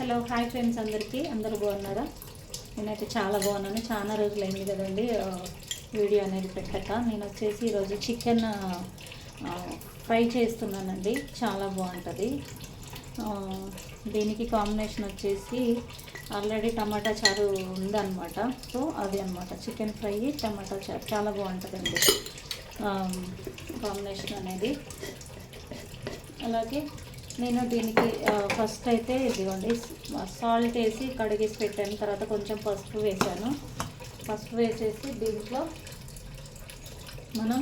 Hello hi friends, అందరూ బాగున్నారా? నేనైతే చాలా బాగున్నాను. చాలా రోజులైంది కదండి వీడియో అనేది పెట్టక. నేను వచ్చేసి ఈరోజు చికెన్ ఫ్రై చేస్తున్నానండి. చాలా బాగుంటుంది. దీనికి కాంబినేషన్ వచ్చేసి ఆల్రెడీ టమాటా చారు ఉందన్నమాట. సో అది అనమాట చికెన్ ఫ్రై టమాటా చారు చాలా బాగుంటుందండి కాంబినేషన్ అనేది. అలాగే నేను దీనికి ఫస్ట్ అయితే ఇదిగోండి సాల్ట్ వేసి కడిగేసి పెట్టాను. తర్వాత కొంచెం పసుపు వేసాను. పసుపు వేసేసి దీంట్లో మనం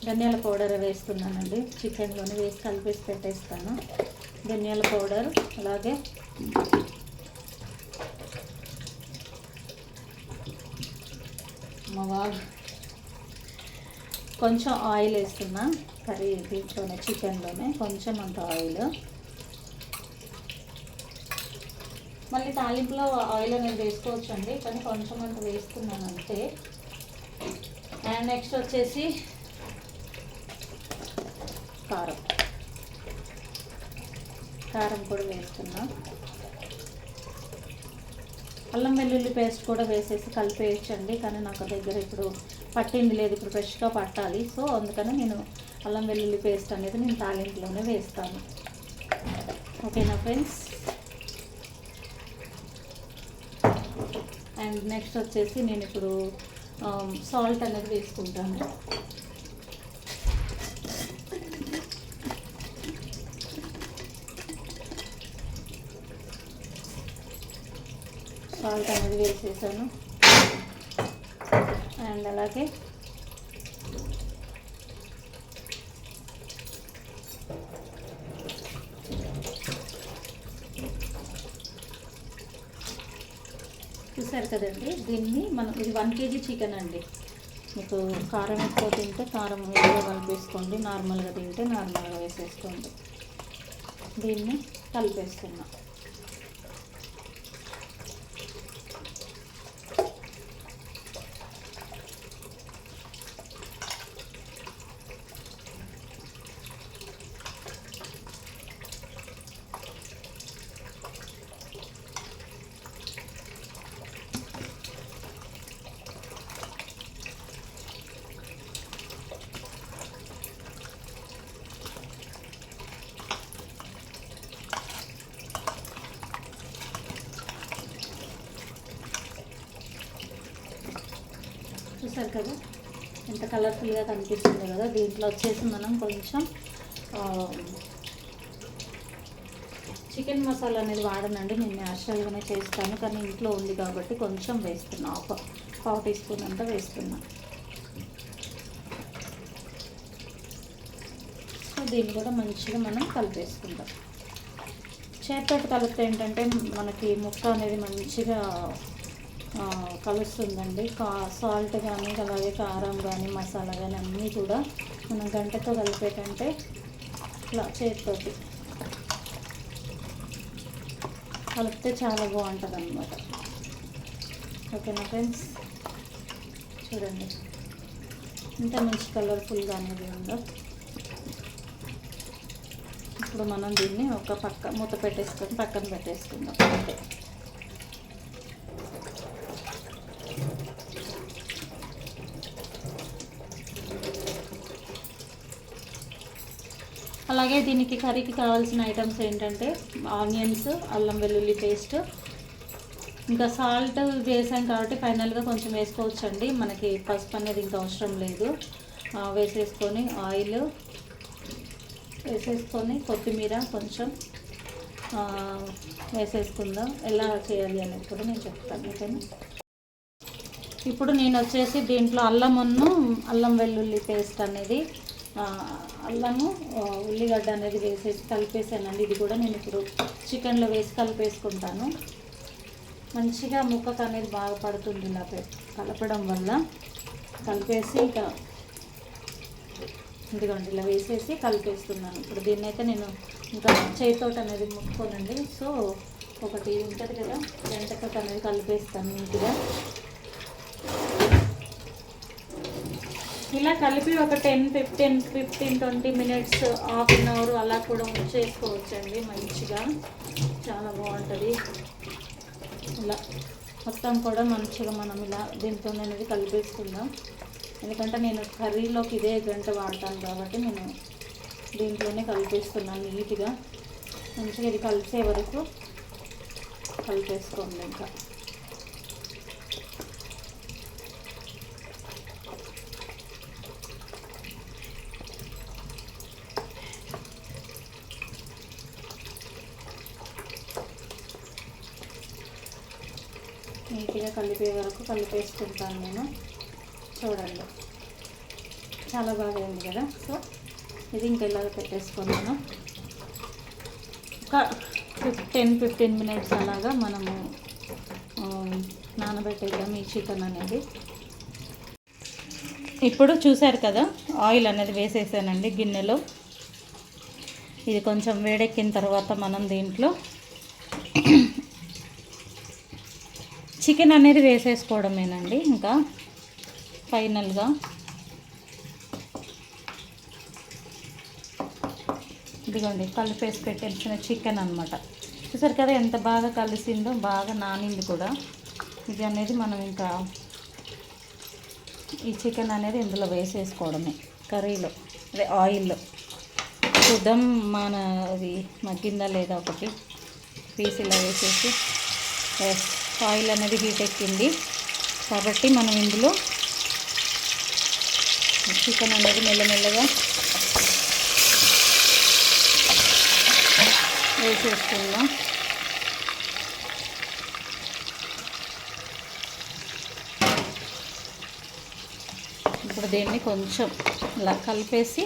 ధనియాల పౌడర్ వేస్తున్నానండి. చికెన్లోనే వేసి కలిపేసి పెట్టేస్తాను. ధనియాల పౌడర్ అలాగే కొంచెం ఆయిల్ వేస్తున్నా. కర్రీ దీంట్లోనే చికెన్లోనే కొంచెం అంత ఆయిల్. మళ్ళీ తాలింపులో ఆయిల్ అనేది వేసుకోవచ్చు అండి, కానీ కొంచెం అంత వేస్తున్నాను అంతే. అండ్ నెక్స్ట్ వచ్చేసి కారం కూడా వేస్తున్నా. అల్లం వెల్లుల్లి పేస్ట్ కూడా వేసేసి కలిపేయచ్చండి, కానీ నాకు దగ్గర ఇప్పుడు పట్టింది లేదు. ఇప్పుడు ఫ్రెష్గా పట్టాలి. సో అందుకని నేను అల్లం వెల్లుల్లి పేస్ట్ అనేది నేను తాలింపులోనే వేస్తాను. ఓకేనా ఫ్రెండ్స్? అండ్ నెక్స్ట్ వచ్చేసి నేను ఇప్పుడు సాల్ట్ అనేది వేసుకుంటాను. సాల్ట్ అనేది వేసేసాను. అండ్ అలాగే చూసారు కదండి, దీన్ని మనం ఇది 1 kg చికెన్ అండి. మీకు కారం ఎక్కువ తింటే కారం ఎక్కువ కలిపేసుకోండి, నార్మల్గా తింటే నార్మల్గా వేసేసుకోండి. దీన్ని కలిపేస్తున్నాం. చూసారు కదా ఎంత కలర్ఫుల్గా కనిపిస్తుంది కదా. దీంట్లో వచ్చేసి మనం కొంచెం చికెన్ మసాలా అనేది వాడనండి, నేను న్యాచురల్గానే చేస్తాను. కానీ ఇంట్లో ఉంది కాబట్టి కొంచెం వేస్తున్నా, పావు టీ స్పూన్ అంతా వేస్తున్నా. సో దీన్ని కూడా మంచిగా మనం కలిపేసుకుందాం. చేతితో కలిపితే ఏంటంటే మనకి ముక్క అనేది మంచిగా కలుస్తుందండి. సాల్ట్ కానీ అలాగే కారం కానీ మసాలా కానీ అన్నీ కూడా మనం గంటతో కలిపేటంటే ఇట్లా చేతితోటి కలిపితే చాలా బాగుంటుంది అన్నమాట. ఓకేనా ఫ్రెండ్స్? చూడండి ఇంత మంచి కలర్ఫుల్గా అనేది ఉందో. ఇప్పుడు మనం దీన్ని ఒక మూత పెట్టేసుకొని పక్కన పెట్టేసుకుందాం. అంతే. అలాగే దీనికి కర్రీకి కావాల్సిన ఐటమ్స్ ఏంటంటే ఆనియన్స్, అల్లం వెల్లుల్లి పేస్ట్, ఇంకా సాల్ట్ వేసాం కాబట్టి ఫైనల్గా కొంచెం వేసుకోవచ్చండి. మనకి పసుపు అనేది ఇంకా అవసరం లేదు. వేసేసుకొని ఆయిల్ వేసేసుకొని కొత్తిమీర కొంచెం వేసేసుకుందాం. ఎలా చేయాలి అనేది కూడా నేను చెప్తాను. ఓకేనా? ఇప్పుడు నేను వచ్చేసి దీంట్లో అల్లం వెల్లుల్లి పేస్ట్ అనేది అల్లము ఉల్లిగడ్డ అనేది వేసేసి కలిపేసానండి. ఇది కూడా నేను ఇప్పుడు చికెన్లో వేసి కలిపేసుకుంటాను. మంచిగా ముక్కకు అనేది బాగా పడుతుంది ఇలా కలపడం వల్ల. కలిపేసి ఇంకా ఇదిగోండి ఇలా వేసేసి కలిపేస్తున్నాను. ఇప్పుడు దీన్ని అయితే నేను ఇంకా చేతితోటి అనేది ముట్టుకోనండి. సో ఒకటి ఉంటుంది కదా వెంటకట్ అనేది కలిపేస్తాను నీట్గా. ఇలా కలిపి ఒక 10-15-20 మినిట్స్, హాఫ్ అన్ అవర్ అలా కూడా ఉంచేసుకోవచ్చండి. మంచిగా చాలా బాగుంటుంది. ఇలా మొత్తం కూడా మంచిగా మనం ఇలా దీంతో అనేది కలిపేసుకుందాం. ఎందుకంటే నేను కర్రీలోకి ఇదే గంట వాడతాను కాబట్టి నేను దీంట్లోనే కలిపేస్తున్నాను నీట్గా. మంచిగా ఇది కలిసే వరకు కలిపేసుకోండి. ఇంకా నీట్గా కలిపే వరకు కలిపేసుకుంటాను నేను. చూడండి చాలా బాగా ఉంది కదా. సో ఇది ఇంకెలాగ పెట్టేసుకున్నాను. ఒక 10-15 మినిట్స్ అలాగా మనము నానబెట్టేద్దాం ఈ చికెన్ అనేది. ఇప్పుడు చూసారు కదా, ఆయిల్ అనేది వేసేసానండి గిన్నెలో. ఇది కొంచెం వేడెక్కిన తర్వాత మనం దీంట్లో చికెన్ అనేది వేసేసుకోవడమేనండి. ఇంకా ఫైనల్గా ఇదిగోండి కలిపేసి పెట్టేసిన చికెన్ అనమాట. చూసారు కదా ఎంత బాగా కలిసిందో, బాగా నానింది కూడా. ఇది అనేది మనం ఇంకా ఈ చికెన్ అనేది ఇందులో వేసేసుకోవడమే కర్రీలో, అదే ఆయిల్లో. చూద్దాం మన అది మగ్గిందా లేదా. ఒకటి పీస్ ఇలా వేసేసి, ఆయిల్ అనేది హీట్ ఎక్కింది కాబట్టి మనం ఇందులో చికెన్ అనేది మెల్లమెల్లగా వేసేసుకుందాం. ఇప్పుడు దీన్ని కొంచెం ఇలా కలిపేసి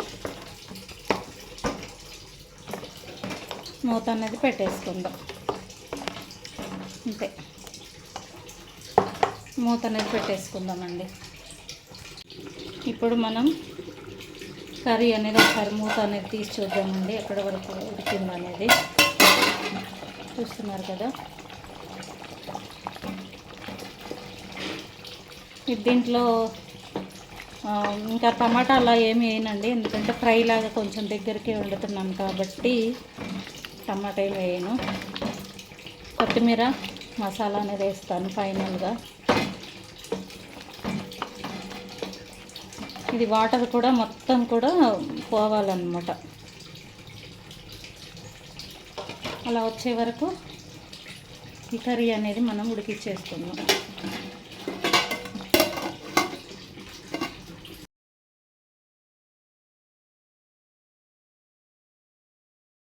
మూత అనేది పెట్టేసుకుందాం. అంతే, మూత అనేది పెట్టేసుకుందామండి. ఇప్పుడు మనం కర్రీ అనేది ఒకసారి మూత అనేది తీసి చూద్దామండి ఎక్కడ వరకు ఉడికింది అనేది. చూస్తున్నారు కదా. దీంట్లో ఇంకా టమాటా అలా ఏమి వేయనండి, ఎందుకంటే ఫ్రై లాగా కొంచెం దగ్గరికి వండుతున్నాను కాబట్టి టమాటా ఏమి వేయను. కొత్తిమీర మసాలా అనేది వేస్తాను ఫైనల్గా. ఇది వాటర్ కూడా మొత్తం కూడా పోవాలన్నమాట. అలా వచ్చే వరకు ఈ కర్రీ అనేది మనం ఉడికిచ్చేసుకుందాం.